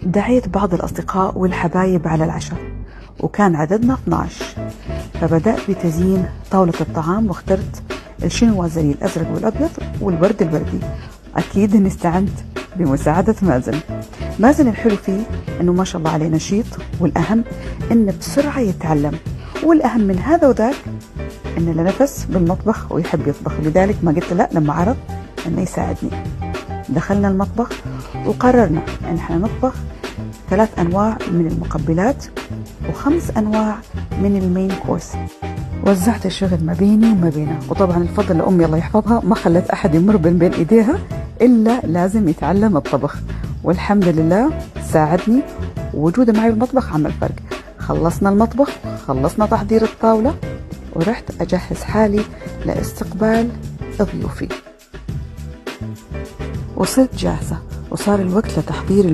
دعيت بعض الأصدقاء والحبايب على العشاء وكان عددنا 12. فبدأت بتزيين طاولة الطعام واخترت الشنوازلي الأزرق والأبيض والورد الوردي. أكيد إني استعنت بمساعدة مازن الحلو فيه إنه ما شاء الله عليه نشيط، والأهم إنه بسرعة يتعلم، والأهم من هذا وذاك إنه له نفس بالمطبخ ويحب يطبخ. لذلك ما قلت لا لما عرض إنه يساعدني. دخلنا المطبخ وقررنا إن احنا نطبخ 3 أنواع من المقبلات و5 أنواع من المين كورس. وزعت الشغل ما بيني وما بينها، وطبعا الفضل لأمي الله يحفظها ما خلت أحد يمر بين إيديها إلا لازم يتعلم الطبخ، والحمد لله ساعدني، ووجوده معي بالمطبخ عمل فرق. خلصنا المطبخ، خلصنا تحضير الطاولة، ورحت أجهز حالي لاستقبال ضيوفي. وصرت جاهزة وصار الوقت لتحضير